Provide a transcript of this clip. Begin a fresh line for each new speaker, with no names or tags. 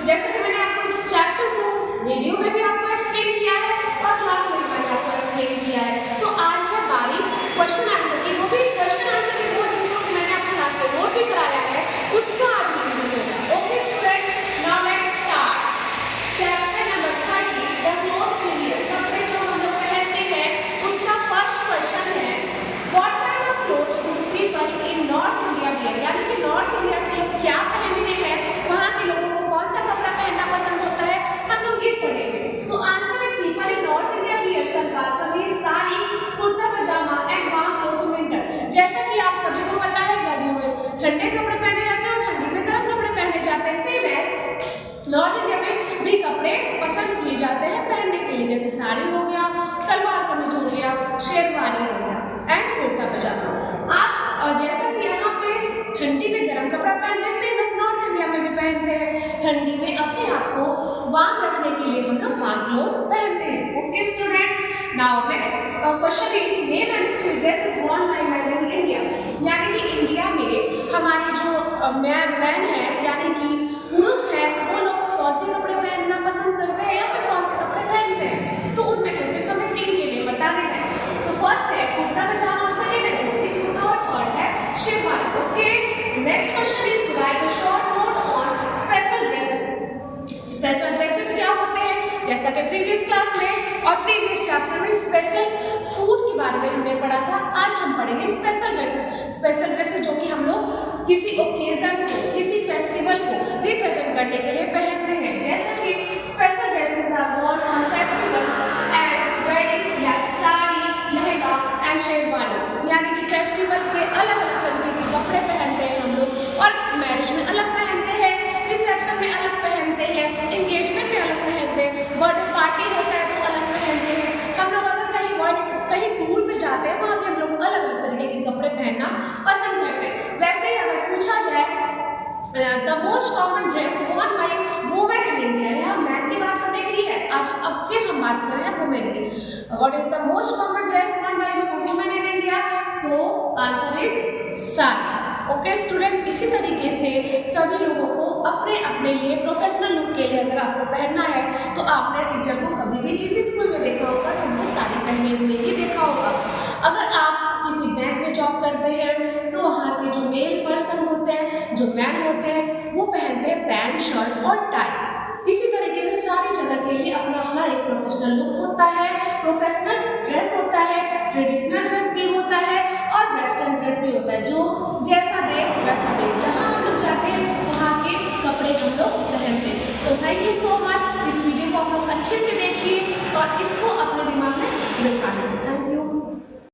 जैसे कि मैंने आपको इस चैप्टर को वीडियो में भी आपको एक्सप्लेन किया है और क्लास में भी मैंने आपको एक्सप्लेन किया है। तो आज है बारी क्वेश्चन आंसर की, वो भी क्वेश्चन आंसर की वो जिसको मैंने आपको क्लास में नोट भी कराया है, उसका आज रिवीजन होगा। Okay student, now let's start chapter number 30 the cloth period. कपड़े जो हम लोग पहनते हैं उसका फर्स्ट क्वेश्चन है what kind of clothes do people in north India wear, यानी कि नॉर्थ इंडिया के लोग क्या पहनते हैं, वहाँ के लोगों को कौन सा कपड़ा पहनना पसंद होता है, हम लोग ये पढ़ेंगे। तो आंसर है people in north India wear salwar kameez sari kurta pyjama and warm cloth in winter. जैसा कि आप सभी को पता है गर्मियों में ठंडे कपड़े पहने जाते हैं और ठंडी में गर्म कपड़े पहने जाते हैं। सेम एज नॉर्थ इंडिया में भी कपड़े पसंद किए जाते हैं पहनने के लिए, जैसे साड़ी हो गया, सलवार कमीज हो गया, शेरवानी हो गया एंड कुर्ता पजामा। आप जैसा कि यहाँ पे ठंडी में गर्म कपड़ा पहनते हैं, सेम एज नॉर्थ इंडिया में भी पहनते हैं। ठंडी में अपने आप को वार्म रखने के लिए हम लोग वार्म क्लोथ पहनते हैं। Okay student, now next question is name and dresses worn by man in India, यानी कि इंडिया में हमारे जो मैन है यानी कि पुरुष है, वो लोग कौन से कपड़े पहनना पसंद करते हैं या फिर कौन से कपड़े पहनते हैं। तो उनमें से सिर्फ हमें 3 के लिए बताने हैं। तो फर्स्ट है कुर्ता पजामा, सेकंड है धोती कुर्ता और थर्ड है sherwani. Okay, next question is right a short note on special dresses. Special dresses क्या होते हैं, जैसा कि प्रीवियस क्लास में और प्रीवियस चैप्टर में स्पेशल फूड के बारे में हमने पढ़ा था, आज हम पढ़ेंगे स्पेशल ड्रेसेस। स्पेशल ड्रेसेस जो कि हम लोग किसी ओकेजन को, किसी फेस्टिवल को रिप्रेजेंट करने के लिए पहनते हैं। जैसा कि special dresses are worn on festival and wedding like sari, lehenga and sherwani, यानी कि फेस्टिवल पे अलग अलग तरीके के कपड़े पहनते हैं हम लोग, और मैरिज में अलग पहनते हैं, रिसेप्शन में अलग पहनते हैं, एंगेजमेंट में अलग पहनते हैं, बर्थडे पार्टी होता है तो अलग पहनते हैं। हम लोग अगर कहीं टूर पे जाते हैं वहाँ भी हम लोग अलग अलग तरीके के कपड़े पहनना पसंद करते हैं। वैसे ही अगर पूछा जाए the most common dress worn by women in India, यहाँ मैन की बात हमने की है, आज अब फिर हम बात कर रहे हैं वुमेन की। What is the most common dress worn by women in India, so answer is sari. Okay student, इसी तरीके से सभी लोगों को अपने अपने लिए प्रोफेशनल लुक के लिए अगर आपको पहनना है तो आपने टीचर को कभी भी किसी स्कूल में देखा होगा तो उनको साड़ी पहने हुए ही देखा होगा। अगर आप किसी बैंक में जॉब करते हैं तो वहाँ के जो मेल पर्सन होते हैं, जो मैन होते हैं, वो पहनते हैं पैंट शर्ट और टाई। इसी तरीके से सारी जगह के लिए अपना अपना एक प्रोफेशनल लुक होता है, प्रोफेशनल ड्रेस होता है, ट्रेडिशनल ड्रेस भी होता है और वेस्टर्न ड्रेस भी होता है। जो जैसा देश वैसा भेष, जहाँ हम लोग जाते हैं वहाँ के कपड़े हम लोग पहनते हैं। So thank you so much, इस वीडियो को आप लोग अच्छे से देखिए।